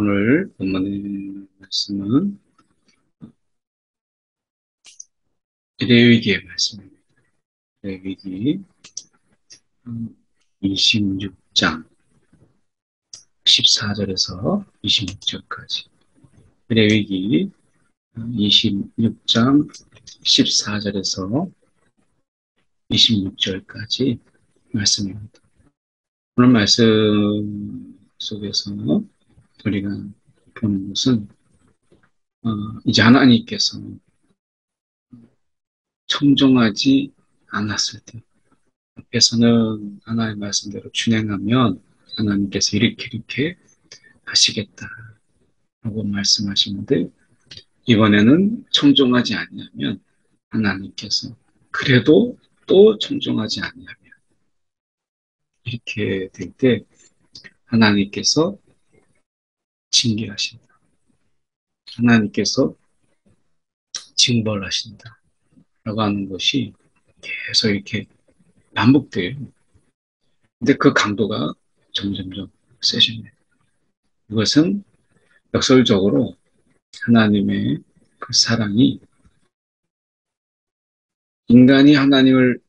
오늘 본문의 말씀은 레위기의 말씀입니다. 레위기 26장 14절에서 26절까지. 레위기 26장 14절에서 26절까지 말씀입니다. 오늘 말씀 속에서 우리가 보는 것은 이제 하나님께서 청정하지 않았을 때, 앞에서는 하나님의 말씀대로 준행하면 하나님께서 이렇게 하시겠다라고 말씀하시는데, 이번에는 청종하지 아니하면 하나님께서 그래도 또 청종하지 아니하면, 이렇게 될 때 하나님께서 징계하신다, 하나님께서 징벌하신다 라고 하는 것이 계속 이렇게 반복돼요. 근데 그 강도가 점점점 세집니다. 이것은 역설적으로 하나님의 그 사랑이, 인간이 하나님을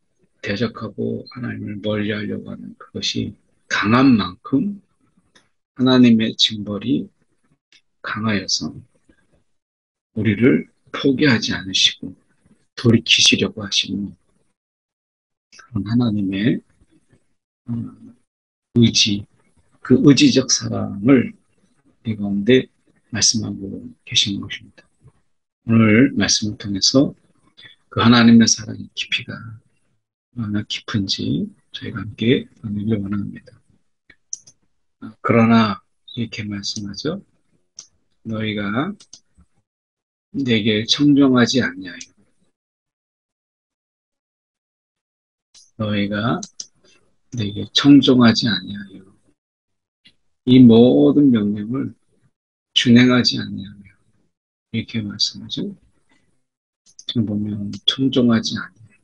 대적하고 하나님을 멀리하려고 하는 그것이 강한 만큼 하나님의 징벌이 강하여서 우리를 포기하지 않으시고 돌이키시려고 하시는 그런 하나님의 의지, 그 의지적 사랑을 이 가운데 말씀하고 계신 것입니다. 오늘 말씀을 통해서 그 하나님의 사랑의 깊이가 얼마나 깊은지 저희가 함께 나누기 원합니다. 그러나 이렇게 말씀하죠. 너희가 내게 청종하지 아니하여, 너희가 내게 청종하지 아니하여 이 모든 명령을 준행하지 아니하며, 이렇게 말씀하죠. 지금 보면 청종하지 아니하여,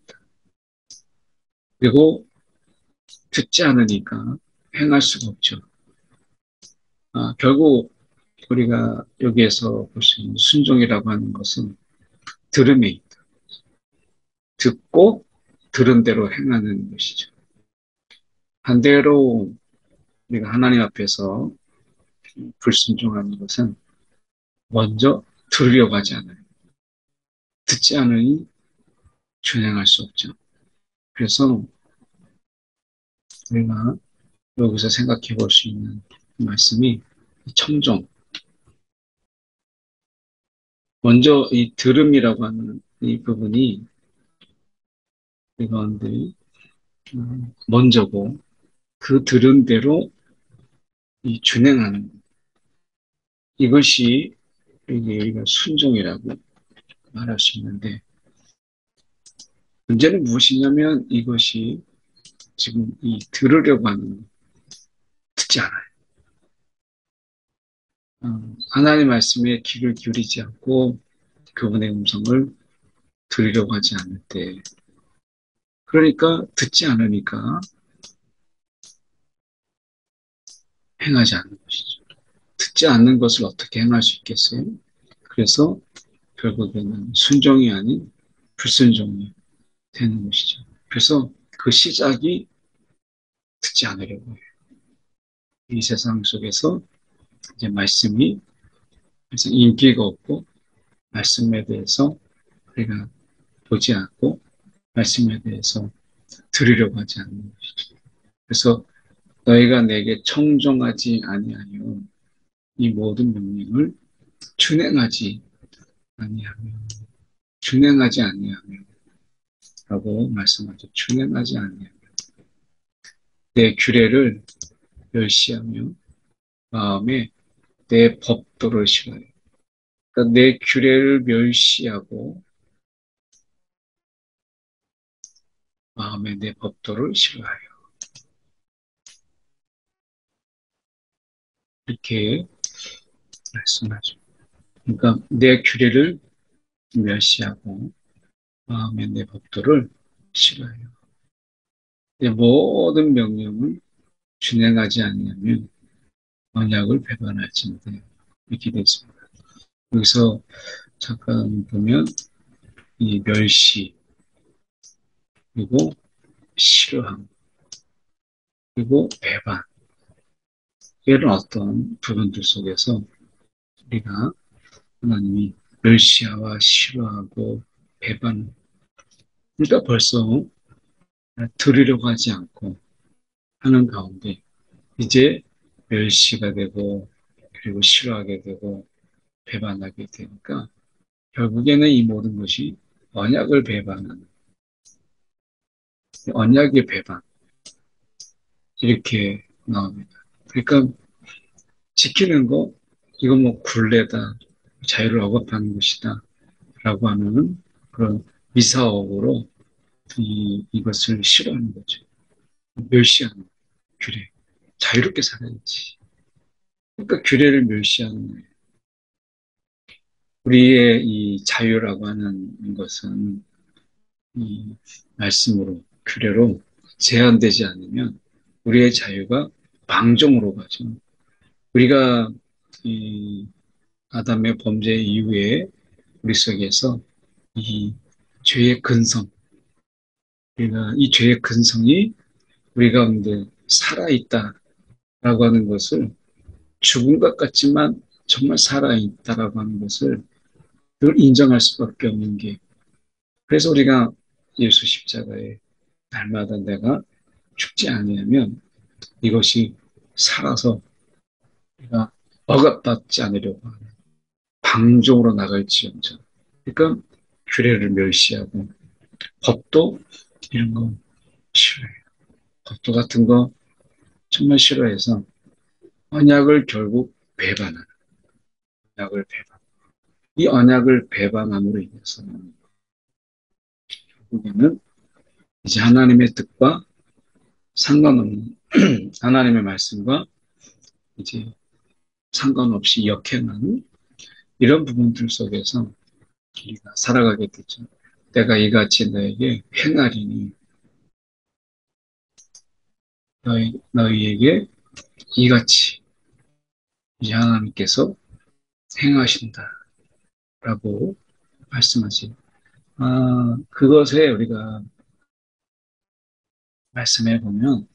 그리고 듣지 않으니까 행할 수가 없죠. 결국 우리가 여기에서 볼 수 있는 순종이라고 하는 것은 들음에 있다. 듣고 들은 대로 행하는 것이죠. 반대로 우리가 하나님 앞에서 불순종하는 것은 먼저 들으려고 하지 않아요. 듣지 않으니 준행할 수 없죠. 그래서 우리가 여기서 생각해 볼 수 있는 말씀이 청종. 먼저 이 들음이라고 하는 이 부분이 이건데 먼저고, 그 들은 대로 이 준행하는, 이것이 이게 우리가 순종이라고 말할 수 있는데, 문제는 무엇이냐면 이것이 지금 이 들으려고 하는, 듣지 않아요. 하나님의 말씀에 귀를 기울이지 않고 그분의 음성을 들으려고 하지 않을 때, 그러니까 듣지 않으니까 행하지 않는 것이죠. 듣지 않는 것을 어떻게 행할 수 있겠어요? 그래서 결국에는 순종이 아닌 불순종이 되는 것이죠. 그래서 그 시작이 듣지 않으려고 해요. 이 세상 속에서 이제 말씀이 그래서 인기가 없고, 말씀에 대해서 우리가 보지 않고, 말씀에 대해서 들으려고 하지 않는 것이죠. 그래서 너희가 내게 청종하지 아니하여 이 모든 명령을 준행하지 아니하며, 준행하지 아니하며 라고 말씀하죠. 준행하지 아니하며 내 규례를 멸시하며 마음에 내 법도를 싫어요. 그러니까 내 규례를 멸시하고 마음에 내 법도를 싫어하여, 이렇게 말씀하죠. 그러니까 내 규례를 멸시하고 마음에 내 법도를 싫어해요. 내 모든 명령을 준행하지 않으면 언약을 배반할진대. 이렇게 되어 있습니다. 여기서 잠깐 보면 이 멸시, 그리고 싫어함, 그리고 배반, 이런 어떤 부분들 속에서 우리가 하나님이 멸시하와 싫어하고 배반, 그러니까 벌써 들으려고 하지 않고 하는 가운데 이제 멸시가 되고 그리고 싫어하게 되고 배반하게 되니까 결국에는 이 모든 것이 언약을 배반하는, 언약의 배반, 이렇게 나옵니다. 그러니까 지키는 거, 이거 뭐 굴레다, 자유를 억압하는 것이다 라고 하는 그런 미사옥으로 이것을 싫어하는 거죠. 멸시하는, 규례. 자유롭게 살아야지. 그러니까 규례를 멸시하는 거예요. 우리의 이 자유라고 하는 것은 이 말씀으로, 규례로 제한되지 않으면 우리의 자유가 방종으로 가죠. 우리가 이 아담의 범죄 이후에 우리 속에서 이 죄의 근성, 우리가 이 죄의 근성이 우리 가운데 살아있다라고 하는 것을, 죽은 것 같지만 정말 살아있다라고 하는 것을 늘 인정할 수밖에 없는 게, 그래서 우리가 예수 십자가에 날마다 내가 죽지 아니하면 이것이 살아서 우리가 억압받지 않으려고 하는 방종으로 나갈지언정. 그러니까 규례를 멸시하고 법도, 이런 거 싫어해요. 법도 같은 거 정말 싫어해서 언약을 결국 배반하는, 언약을 배반. 이 언약을 배반함으로 인해서 결국에는 이제 하나님의 뜻과 상관없는 하나님의 말씀과 이제 상관없이 역행하는 이런 부분들 속에서 우리가 살아가게 되죠. 내가 이같이 너에게 행하리니 너희에게 이같이 이제 하나님께서 행하신다라고 말씀하지. 그것에 우리가 말씀해 보면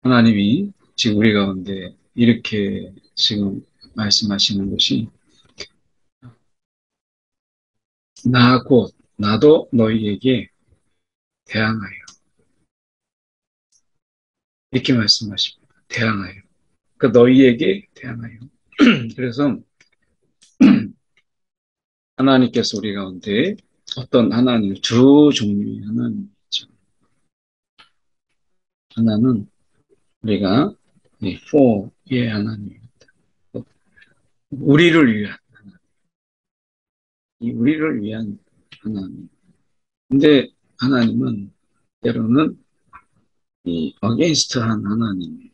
하나님이 지금 우리 가운데 이렇게 지금 말씀하시는 것이, 나 곧 나도 너희에게 대항하여, 이렇게 말씀하십니다. 대항하여. 그러니까 너희에게 대항하여. 그래서 하나님께서 우리 가운데 어떤 하나님, 두 종류의 하나님이죠. 하나는 우리가 이 for의 하나님입니다. 우리를 위한 하나님, 이 우리를 위한 하나님. 근데 하나님은 때로는 이 against한 하나님이에요.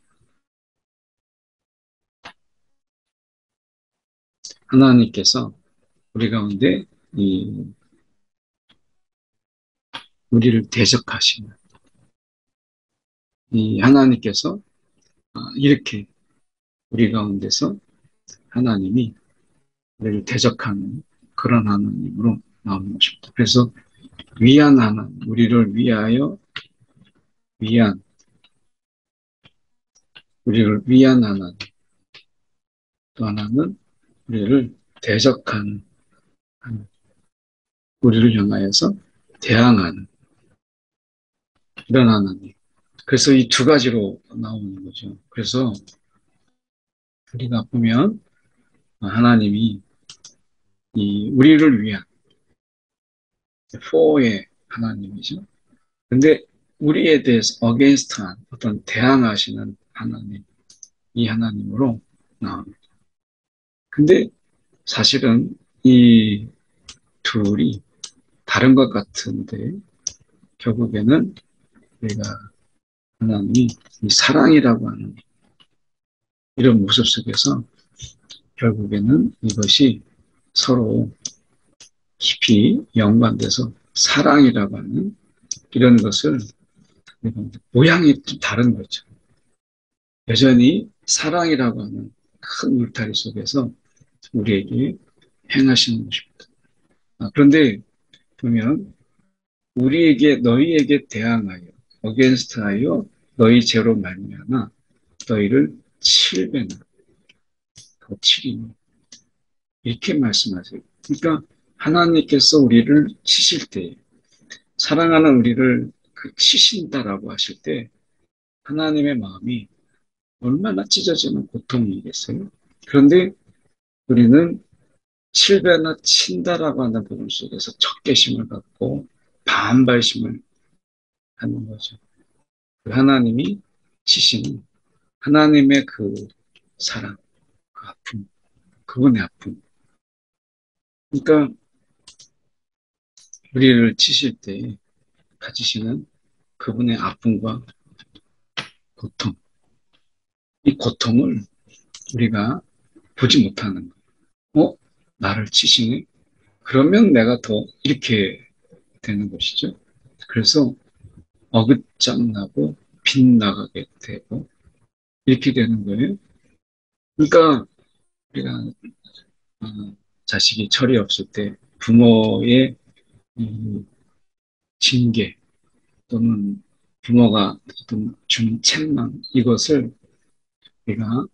하나님께서 우리 가운데 이 우리를 대적하시는, 이 하나님께서 이렇게 우리 가운데서 하나님이 우리를 대적하는 그런 하나님으로 나오는 것입니다. 그래서 위한 하나님, 우리를 위하여 위한, 우리를 위한 하나님, 또 하나는 우리를 대적하는 하나님, 우리를 향하여서 대항하는 이런 하나님. 그래서 이 두 가지로 나오는 거죠. 그래서 우리가 보면 하나님이 이 우리를 위한 for의 하나님이죠. 근데 우리에 대해서 against한 어떤 대항하시는 하나님, 이 하나님으로 나옵니다. 근데 사실은 이 둘이 다른 것 같은데 결국에는 우리가 하나님이 이 사랑이라고 하는 이런 모습 속에서 결국에는 이것이 서로 깊이 연관돼서 사랑이라고 하는 이런 것을, 모양이 좀 다른 거죠. 여전히 사랑이라고 하는 큰 울타리 속에서 우리에게 행하시는 것입니다. 그런데 보면 우리에게 너희에게 대항하여 어게인스트하여 너희 죄로 말미암아 너희를 7배나 더 치리니 이렇게 말씀하세요. 그러니까 하나님께서 우리를 치실 때 사랑하는 우리를 치신다라고 하실 때 하나님의 마음이 얼마나 찢어지는 고통이겠어요. 그런데 우리는 7배나 친다라고 하는 부분 속에서 적개심을 갖고 반발심을 하는 거죠. 하나님이 치시는 하나님의 그 사랑, 그 아픔, 그분의 아픔. 그러니까 우리를 치실 때 가지시는 그분의 아픔과 고통. 이 고통을 우리가 보지 못하는 거예요. 나를 치시네? 그러면 내가 더 이렇게 되는 것이죠. 그래서 어긋장 나고 빗나가게 되고 이렇게 되는 거예요. 그러니까 우리가 어, 자식이 철이 없을 때 부모의 이 징계 또는 부모가 어떤 준 책망 이것을 우리가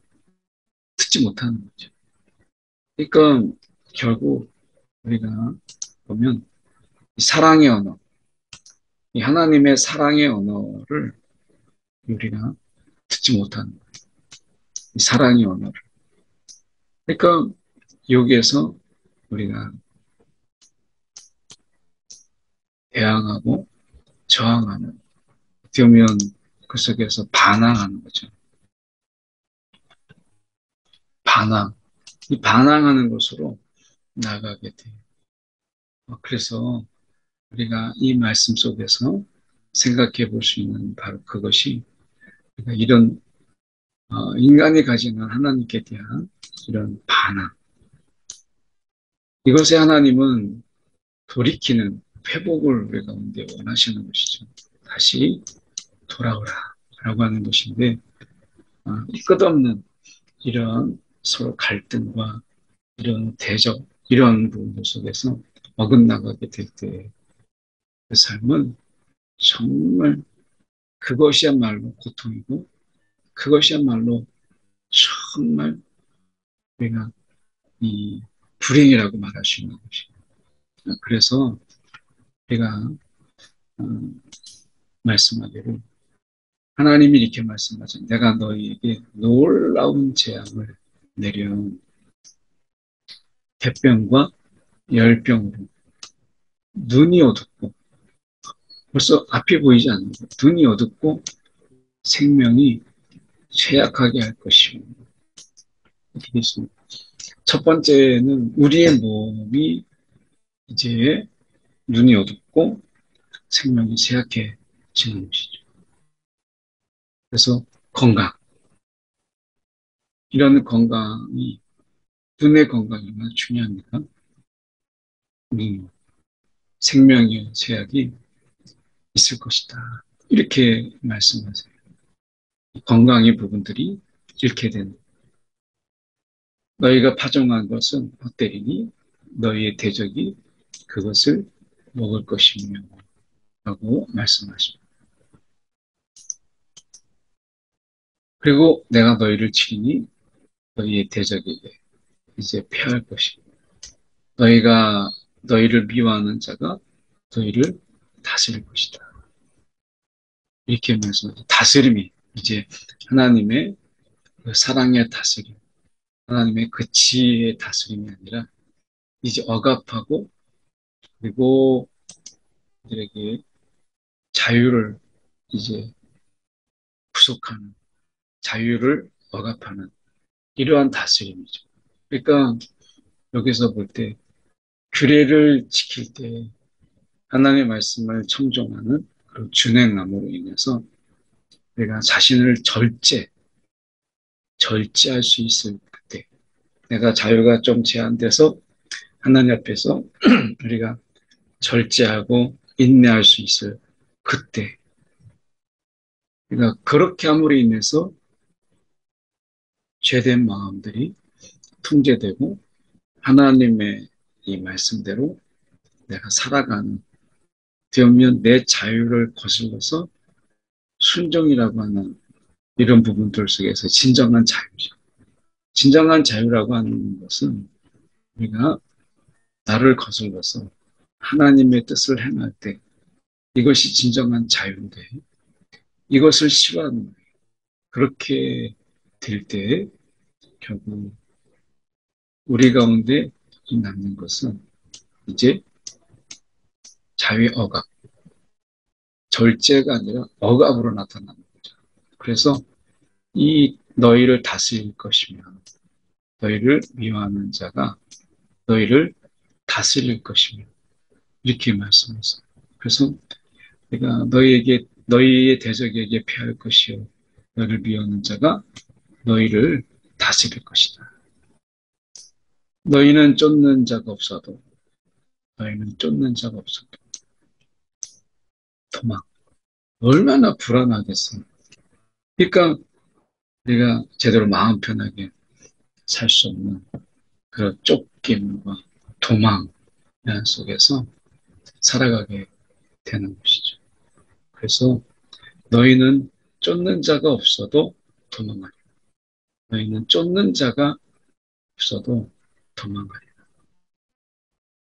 듣지 못하는 거죠. 그러니까 결국 우리가 보면 이 사랑의 언어, 이 하나님의 사랑의 언어를 우리가 듣지 못하는 거예요. 이 사랑의 언어를. 그러니까 여기에서 우리가 대항하고 저항하는, 어떻게 보면 그 속에서 반항하는 거죠. 반항. 이 반항하는 것으로 나가게 돼요. 그래서 우리가 이 말씀 속에서 생각해 볼 수 있는 바로 그것이 우리가 이런 인간이 가지는 하나님께 대한 이런 반항. 이것에 하나님은 돌이키는 회복을 우리 가운데 원하시는 것이죠. 다시 돌아오라 라고 하는 것인데 이 끝없는 이런 서로 갈등과 이런 대적 이런 부분 속에서 어긋나가게 될 때 그 삶은 정말 그것이야말로 고통이고 그것이야말로 정말 우리가 이 불행이라고 말할 수 있는 것이에요. 그래서 우리가 어, 말씀하기를 하나님이 이렇게 말씀하죠. 내가 너희에게 놀라운 재앙을 내려 대병과 열병으로 눈이 어둡고 벌써 앞이 보이지 않는 것. 눈이 어둡고 생명이 쇠약하게 할 것이요. 첫 번째는 우리의 몸이 이제 눈이 어둡고 생명이 쇠약해지는 것이죠. 그래서 건강. 이런 건강이 눈의 건강이 얼마나 중요합니까? 생명의 쇠약이 있을 것이다. 이렇게 말씀하세요. 건강의 부분들이 잃게 되는. 너희가 파종한 것은 헛되리니 너희의 대적이 그것을 먹을 것이며 라고 말씀하십니다. 그리고 내가 너희를 치리니 너희의 대적에게 이제 패할 것이고 너희가 너희를 미워하는 자가 너희를 다스릴 것이다. 이렇게 말씀하죠. 다스림이 이제 하나님의 그 사랑의 다스림, 하나님의 그 지혜의 다스림이 아니라 이제 억압하고 그리고 그들에게 자유를 이제 구속하는 자유를 억압하는 이러한 다스림이죠. 그러니까 여기서 볼 때 규례를 지킬 때 하나님의 말씀을 청종하는 그런 준행함으로 인해서 내가 자신을 절제할 수 있을 그때 내가 자유가 좀 제한돼서 하나님 앞에서 우리가 절제하고 인내할 수 있을 그때 그러니까 그렇게 함으로 인해서 죄된 마음들이 통제되고 하나님의 이 말씀대로 내가 살아가는, 되면 내 자유를 거슬러서 순종이라고 하는 이런 부분들 속에서 진정한 자유죠. 진정한 자유라고 하는 것은 우리가 나를 거슬러서 하나님의 뜻을 행할 때 이것이 진정한 자유인데 이것을 싫어하는 거예요. 그렇게 될 때 결국 우리 가운데 이 남는 것은 이제 자유의 억압, 절제가 아니라 억압으로 나타나는 거죠. 그래서 이 너희를 다스릴 것이며 너희를 미워하는 자가 너희를 다스릴 것이며 이렇게 말씀하셨어요. 그래서 내가 너희에게 너희의 대적에게 패할 것이요 너희를 미워하는 자가 너희를 다스릴 것이다. 너희는 쫓는 자가 없어도 너희는 쫓는 자가 없어도 도망. 얼마나 불안하겠어. 그러니까 우리가 제대로 마음 편하게 살 수 없는 그런 쫓김과 도망 속에서 살아가게 되는 것이죠. 그래서 너희는 쫓는 자가 없어도 도망하리. 너희는 쫓는 자가 없어도 도망하리.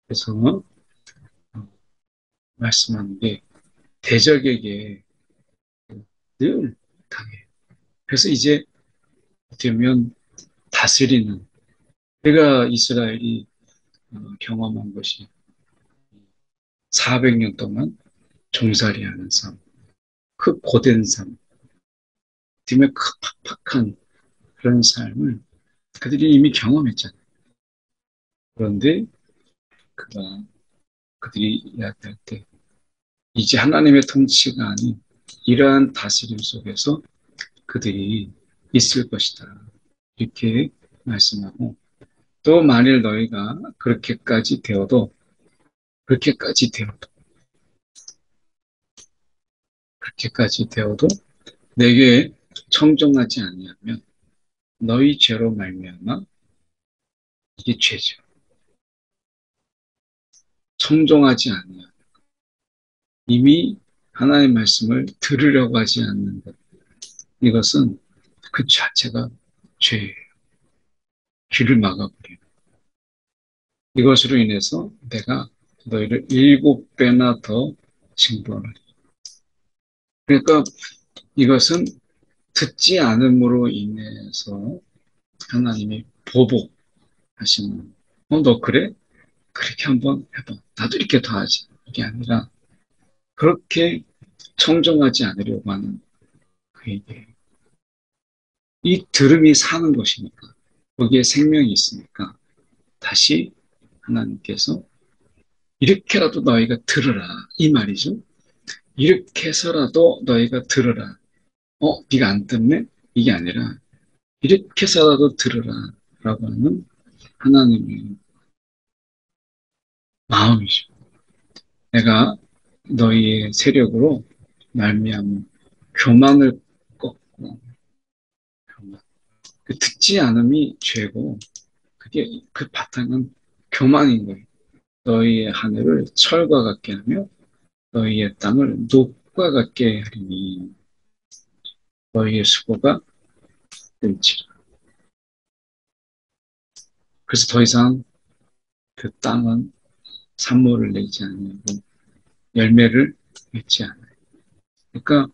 그래서 말씀하는 게 대적에게 늘 당해요. 그래서 이제 되면 다스리는 내가 이스라엘이 경험한 것이 400년 동안 종살이하는 삶, 그 고된 삶, 뒤에 그 팍팍한 그런 삶을 그들이 이미 경험했잖아요. 그런데 그가 그들이 이야기할 때 이제 하나님의 통치가 아닌 이러한 다스림 속에서 그들이 있을 것이다. 이렇게 말씀하고 또 만일 너희가 그렇게까지 되어도 그렇게까지 되어도 내게 청종하지 아니하면 너희 죄로 말미암아 이게 죄죠. 청종하지 아니하면 이미 하나님의 말씀을 들으려고 하지 않는 것. 이것은 그 자체가 죄예요. 귀를 막아버리는. 이것으로 인해서 내가 너희를 7배나 더 징벌하리. 그러니까 이것은 듣지 않음으로 인해서 하나님이 보복하시는. 너 그래? 그렇게 한번 해봐. 나도 이렇게 더 하지. 이게 아니라 그렇게 청정하지 않으려고 하는 그에게 이 들음이 사는 것이니까 거기에 생명이 있으니까 다시 하나님께서 이렇게라도 너희가 들으라 이 말이죠. 이렇게 해서라도 너희가 들으라. 네가 안 듣네? 이게 아니라 이렇게 해서라도 들으라 라고 하는 하나님의 마음이죠. 내가 너희의 세력으로 말미암은 교만을 꺾고 교만. 그 듣지 않음이 죄고 그게 그 바탕은 교만인 거예요. 너희의 하늘을 철과 같게 하며 너희의 땅을 녹과 같게 하리니 너희의 수고가 끔지라. 그래서 더 이상 그 땅은 산모를 내지 않고 열매를 맺지 않아요. 그러니까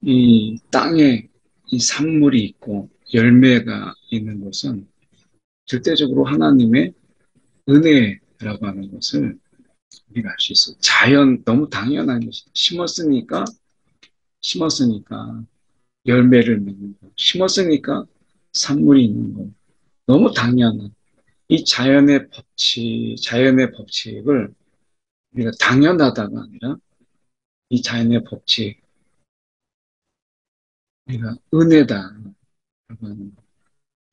이 땅에 이 산물이 있고 열매가 있는 것은 절대적으로 하나님의 은혜라고 하는 것을 우리가 알 수 있어요. 자연 너무 당연한 것이 심었으니까 열매를 맺는 거, 심었으니까 산물이 있는 거 너무 당연한 이 자연의 법칙을 우리가 당연하다가 아니라 이 자연의 법칙 우리가 은혜다.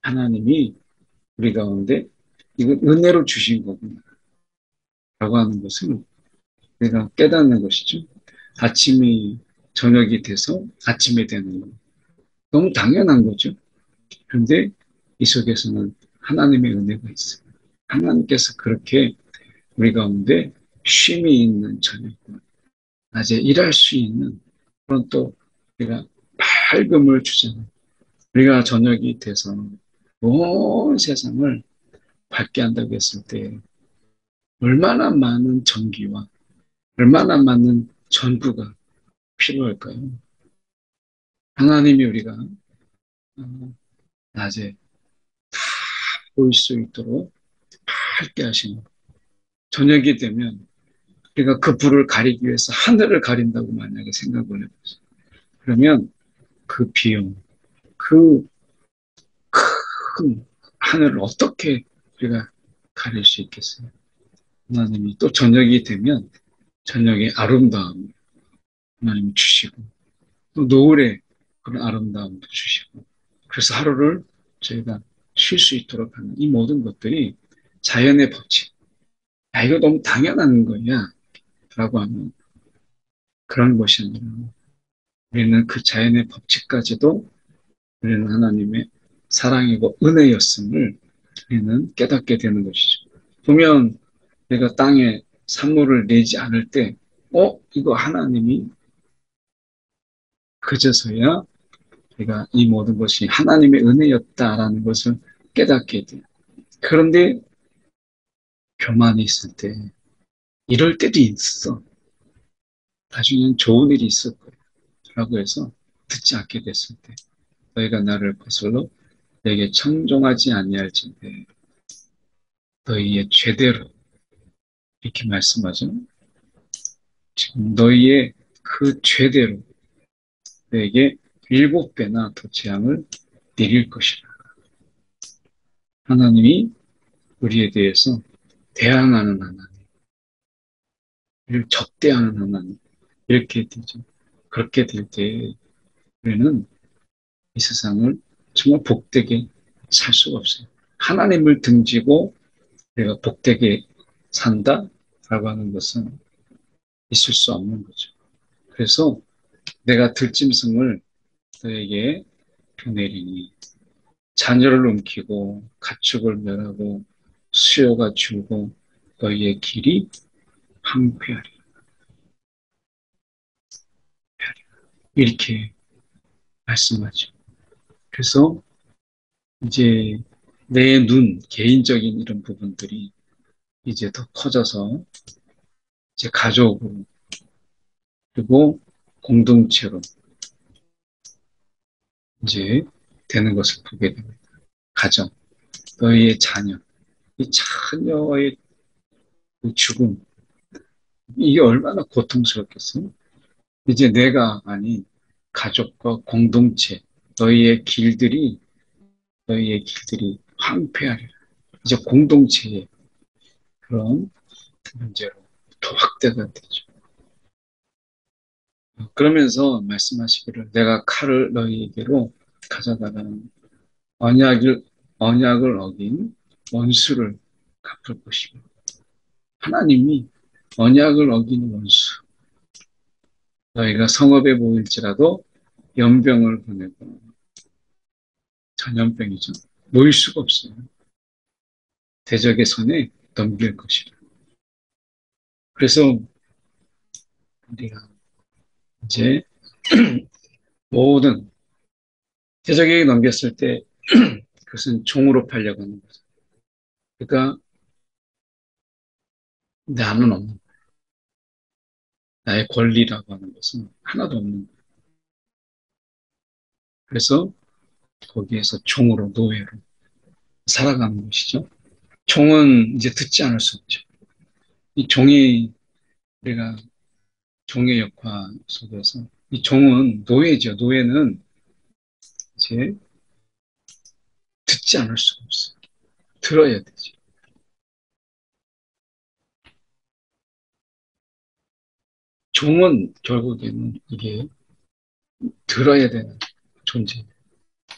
하나님이 우리 가운데 이건 은혜로 주신 거구나. 라고 하는 것을 우리가 깨닫는 것이죠. 아침이 저녁이 돼서 아침이 되는 거. 너무 당연한 거죠. 그런데 이 속에서는 하나님의 은혜가 있어요. 하나님께서 그렇게 우리 가운데 쉼이 있는 저녁과 낮에 일할 수 있는 그런 또 우리가 밝음을 주잖아요. 우리가 저녁이 돼서 온 세상을 밝게 한다고 했을 때 얼마나 많은 전기와 얼마나 많은 전구가 필요할까요? 하나님이 우리가 어, 낮에 보일 수 있도록 밝게 하시는 저녁이 되면 우리가 그 불을 가리기 위해서 하늘을 가린다고 만약에 생각을 해보세요. 그러면 그 비용, 그 큰 하늘을 어떻게 우리가 가릴 수 있겠어요? 하나님이 또 저녁이 되면 저녁에 아름다움 하나님이 주시고 또 노을에 그런 아름다움도 주시고 그래서 하루를 저희가 쉴 수 있도록 하는 이 모든 것들이 자연의 법칙. 야, 이거 너무 당연한 거야. 라고 하면 그런 것이 아니라 우리는 그 자연의 법칙까지도 우리는 하나님의 사랑이고 은혜였음을 우리는 깨닫게 되는 것이죠. 보면 내가 땅에 산물을 내지 않을 때, 이거 하나님이 그제서야 우리가 이 모든 것이 하나님의 은혜였다라는 것을 깨닫게 돼요. 그런데 교만이 있을 때, 이럴 때도 있어. 나중엔 좋은 일이 있을 거야. 라고 해서 듣지 않게 됐을 때, 너희가 나를 거슬러 내게 청종하지 아니할진대 너희의 죄대로 이렇게 말씀하죠. 지금 너희의 그 죄대로 너에게 7배나 더 재앙을 내릴 것이라. 하나님이 우리에 대해서 대항하는 하나님, 우리를 적대하는 하나님, 이렇게 되죠. 그렇게 될 때 우리는 이 세상을 정말 복되게 살 수가 없어요. 하나님을 등지고 내가 복되게 산다라고 하는 것은 있을 수 없는 거죠. 그래서 내가 들짐승을 너에게 보내리니 자녀를 움키고 가축을 멸하고 수요가 줄고 너희의 길이 황폐하리. 이렇게 말씀하죠. 그래서 이제 내 눈, 개인적인 이런 부분들이 이제 더 커져서 이제 가족으로 그리고 공동체로 이제 되는 것을 보게 됩니다. 가정, 너희의 자녀, 이 자녀의 그 죽음, 이게 얼마나 고통스럽겠어요? 이제 내가 아닌 가족과 공동체, 너희의 길들이 황폐하리라. 이제 공동체의 그런 문제로 더 확대가 되죠. 그러면서 말씀하시기를 내가 칼을 너희에게로 가져다가 언약을, 언약을 어긴 원수를 갚을 것이고 하나님이 언약을 어긴 원수 너희가 성읍에 모일지라도 연병을 보내고 전염병이죠. 모일 수가 없어요. 대적의 손에 넘길 것이라. 그래서 우리가 이제 모든 대적에게 넘겼을 때 그것은 종으로 팔려고 하는 거죠. 그러니까 나는 없는 거예요. 나의 권리라고 하는 것은 하나도 없는 거예요. 그래서 거기에서 종으로 노예로 살아가는 것이죠. 종은 이제 듣지 않을 수 없죠. 이 종이 우리가 종의 역할 속에서 이 종은 노예죠. 노예는 이제 듣지 않을 수가 없어요. 들어야 되죠. 종은 결국에는 이게 들어야 되는 존재,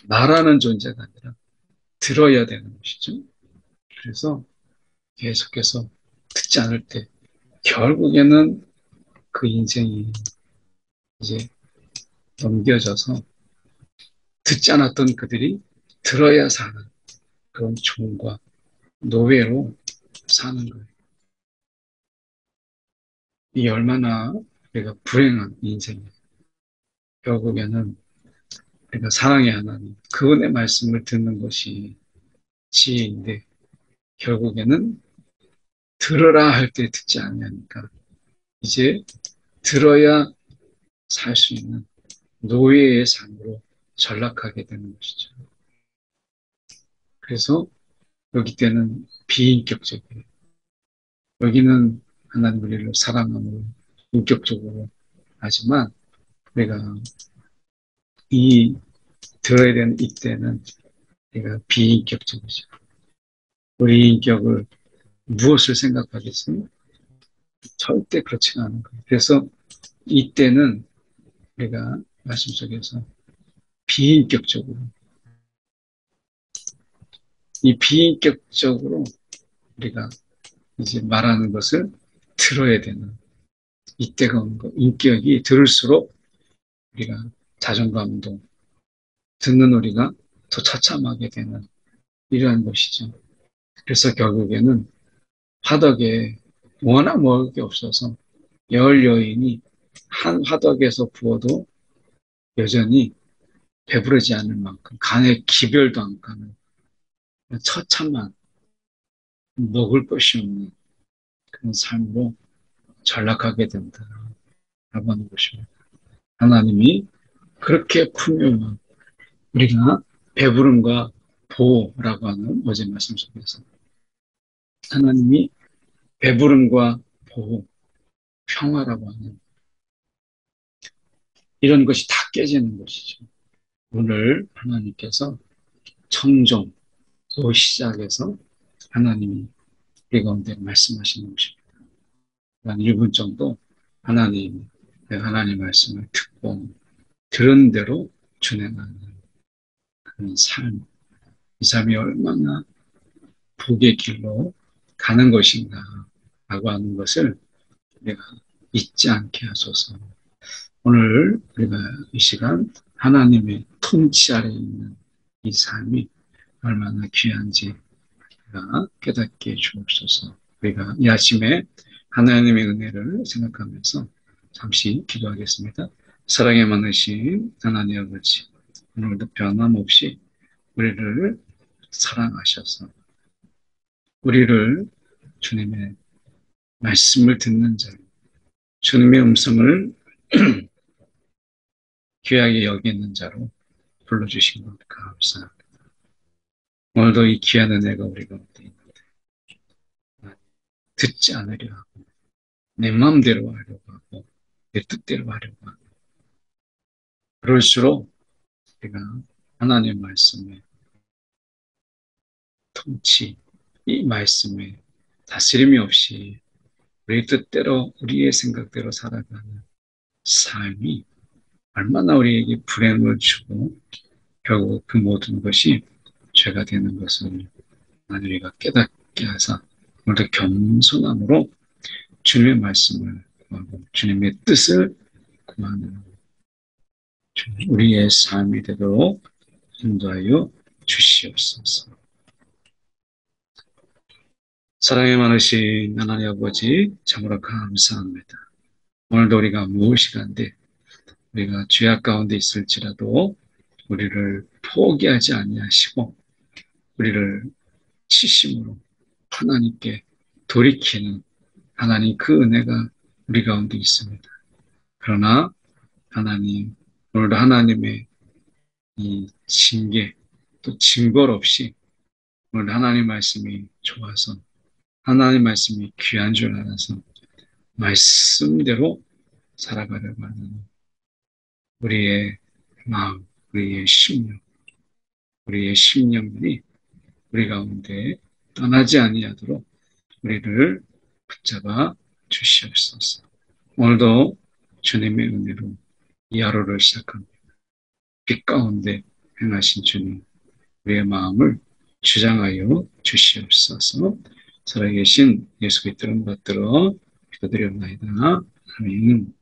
말하는 존재가 아니라 들어야 되는 것이죠. 그래서 계속해서 듣지 않을 때 결국에는 그 인생이 이제 넘겨져서 듣지 않았던 그들이 들어야 사는 그런 종과 노예로 사는 거예요. 이 얼마나 우리가 불행한 인생이에요. 결국에는 우리가 사랑의 하나님, 그분의 말씀을 듣는 것이 지혜인데 결국에는 들으라 할 때 듣지 않으니까 이제 들어야 살 수 있는 노예의 삶으로 전락하게 되는 것이죠. 그래서 여기 때는 비인격적이에요. 여기는 하나님 우리를 사랑함으로 인격적으로 하지만 우리가 이 들어야 되는 이때는 우리가 비인격적이죠. 우리 인격을 무엇을 생각하겠어요? 절대 그렇지 않은 거예요. 그래서 이때는 우리가 말씀 속에서 비인격적으로 이 비인격적으로 우리가 이제 말하는 것을 들어야 되는 이때가 오는 거. 인격이 들을수록 우리가 자존감도 듣는 우리가 더 처참하게 되는 이러한 것이죠. 그래서 결국에는 화덕에 워낙 먹을 게 없어서 열 여인이 한 화덕에서 부어도 여전히 배부르지 않을 만큼 간에 기별도 안 가는 처참한 먹을 것이 없는 그런 삶으로 전락하게 된다라고 하는 것입니다. 하나님이 그렇게 풍요한 우리가 배부름과 보호라고 하는 어제 말씀 속에서 하나님이 배부름과 보호, 평화라고 하는 이런 것이 다 깨지는 것이죠. 오늘 하나님께서 청정로 시작해서 하나님이 우리 가운데 말씀하시는 것입니다. 한 1분 정도 내가 하나님 말씀을 듣고 들은 대로 준행하는 그런 삶, 이 삶이 얼마나 복의 길로 가는 것인가 라고 하는 것을 우리가 잊지 않게 하소서. 오늘 우리가 이 시간 하나님의 통치 아래 있는 이 삶이 얼마나 귀한지 우리가 깨닫게 주옵소서. 우리가 이 아침에 하나님의 은혜를 생각하면서 잠시 기도하겠습니다. 사랑에 많으신 하나님 아버지, 오늘도 변함없이 우리를 사랑하셔서 우리를 주님의 말씀을 듣는 자, 주님의 음성을 귀하게 여기는 자로 불러주신 것 감사합니다. 오늘도 이 귀한 은혜가 우리 가운데 있는데 듣지 않으려 하고 내 마음대로 하려고 하고 내 뜻대로 하려고 하고 그럴수록 우리가 하나님의 말씀에 통치, 이 말씀에 다스림이 없이 우리 뜻대로 우리의 생각대로 살아가는 삶이 얼마나 우리에게 불행을 주고 결국 그 모든 것이 죄가 되는 것을 우리가 깨닫게 하사 오늘도 겸손함으로 주님의 말씀을 구하고 주님의 뜻을 구하는 우리의 삶이 되도록 인도하여 주시옵소서. 사랑이 많으신 하나님 아버지 참으로 감사합니다. 오늘도 우리가 무엇이간데 우리가 죄악 가운데 있을지라도 우리를 포기하지 아니하시고 우리를 치심으로 하나님께 돌이키는 하나님 그 은혜가 우리 가운데 있습니다. 그러나 하나님 오늘도 하나님의 이 징계 또 징벌 없이 오늘 하나님 말씀이 좋아서 하나님 말씀이 귀한 줄 알아서 말씀대로 살아가려고 하는 우리의 마음, 우리의 심령들이 우리 가운데 떠나지 아니하도록 우리를 붙잡아 주시옵소서. 오늘도 주님의 은혜로 이 하루를 시작합니다. 빛 가운데 행하신 주님, 우리의 마음을 주장하여 주시옵소서. 살아계신 예수 그리스도를 받들어 기도드리옵나이다. 아멘.